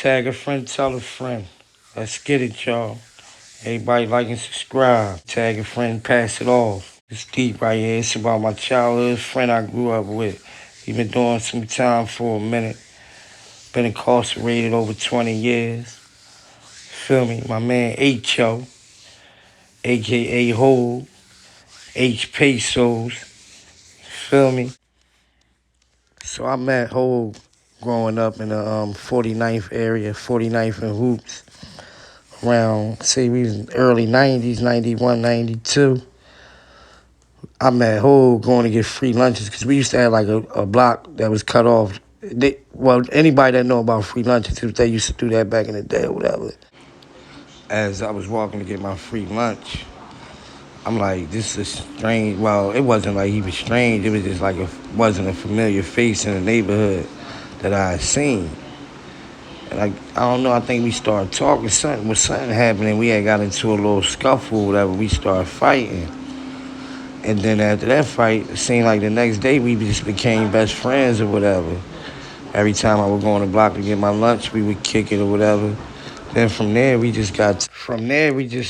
Tag a friend, tell a friend. Let's get it, y'all. Everybody like and subscribe. Tag a friend, pass it off. It's deep right here. It's about my childhood friend I grew up with. He been doing some time for a minute. Been incarcerated over 20 years. Feel me? My man H.O., a.k.a. Hoag, H. Pesos. Feel me? So I met Hoag growing up in the 49th area, 49th and Hoops. Around, say we was in early 90s, 91, 92. I met Hoag going to get free lunches because we used to have like a block that was cut off. Well, anybody that know about free lunches, they used to do that back in the day or whatever. As I was walking to get my free lunch, I'm like, this is strange. Well, it wasn't like he was strange. It was just like wasn't a familiar face in the neighborhood that I had seen. And I don't know, I think we started talking, something happening. We had got into a little scuffle or whatever. We started fighting. And then after that fight, it seemed like the next day we just became best friends or whatever. Every time I would go on the block to get my lunch, we would kick it or whatever. Then from there we just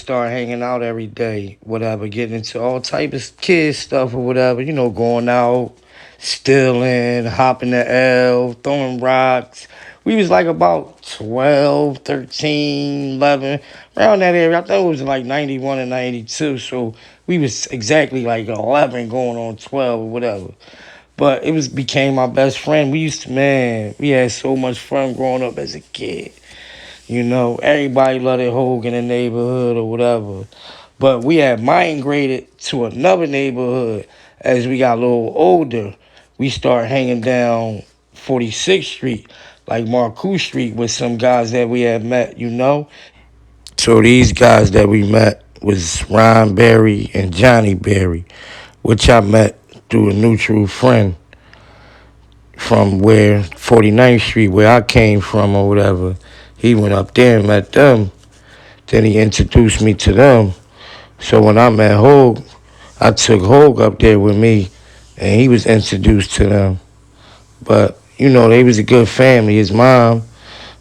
started hanging out every day, whatever, getting into all type of kid stuff or whatever, going out, stealing, hopping the L, throwing rocks. We was like about 12, 13, 11, around that area. I thought it was like 91 and 92, so we was exactly like 11 going on 12 or whatever. But it was became my best friend. We had so much fun growing up as a kid. Everybody loved it Hoag in the neighborhood or whatever. But we had migrated to another neighborhood as we got a little older. We started hanging down 46th Street, like Marcoux Street, with some guys that we had met. So these guys that we met was Ron Berry and Johnny Berry, which I met through a mutual friend from where 49th Street, where I came from or whatever. He went up there and met them. Then he introduced me to them. So when I met Hoag, I took Hoag up there with me, and he was introduced to them. But, they was a good family. His mom,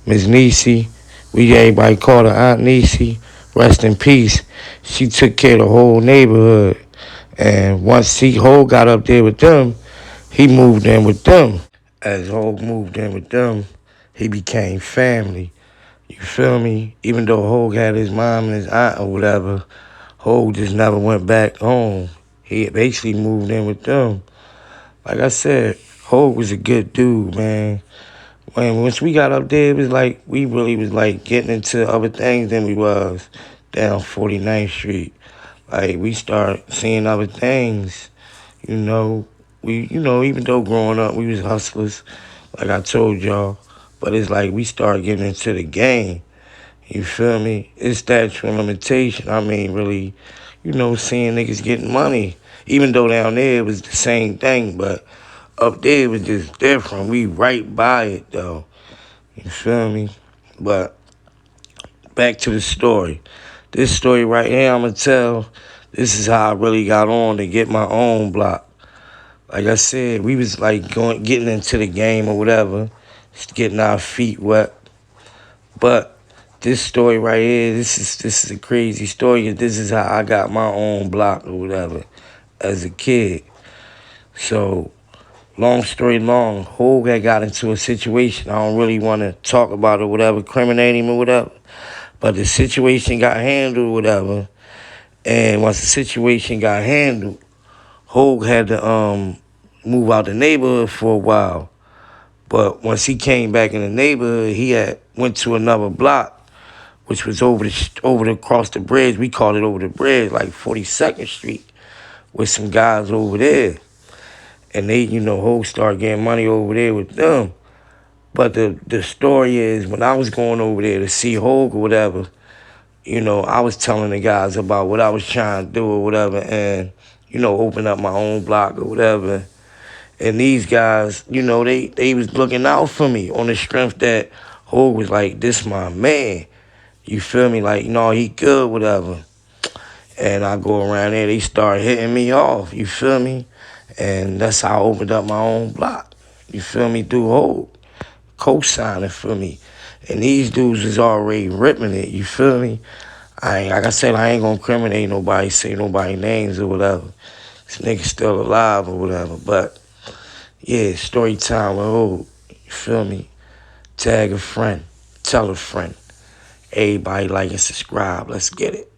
Miss Niecy, everybody called her Aunt Niecy, rest in peace. She took care of the whole neighborhood. And once Hoag got up there with them, he moved in with them. As Hoag moved in with them, he became family. You feel me? Even though Hoag had his mom and his aunt or whatever, Hoag just never went back home. He basically moved in with them. Like I said, Hoag was a good dude, man. Once we got up there, it was like we really was like getting into other things than we was down 49th Street. Like we started seeing other things, you know. Even though growing up we was hustlers, like I told y'all, but it's like we started getting into the game. You feel me? It's statute of limitation. I mean, really, seeing niggas getting money. Even though down there it was the same thing, but up there it was just different. We right by it, though. You feel me? But back to the story. This story right here, I'm going to tell, this is how I really got on to get my own block. Like I said, we was like getting into the game or whatever, just getting our feet wet. But this story right here, this is a crazy story. This is how I got my own block or whatever as a kid. So, long story long, Hoag had got into a situation. I don't really want to talk about it or whatever, criminate him or whatever. But the situation got handled or whatever. And once the situation got handled, Hoag had to move out the neighborhood for a while. But once he came back in the neighborhood, he had went to another block, which was across the bridge. We called it over the bridge, like 42nd Street, with some guys over there. And they, Hoag started getting money over there with them. But the story is, when I was going over there to see Hoag or whatever, I was telling the guys about what I was trying to do or whatever, and, open up my own block or whatever. And these guys, they was looking out for me on the strength that Hoag was like, this my man. You feel me? Like, he good, whatever. And I go around there, they start hitting me off. You feel me? And that's how I opened up my own block. You feel me? Through Hoag, co-signing for me. And these dudes is already ripping it, you feel me? Like I said, I ain't gonna incriminate nobody, say nobody names or whatever. This nigga still alive or whatever. But yeah, story time with Hoag. You feel me? Tag a friend, tell a friend. Everybody like and subscribe. Let's get it.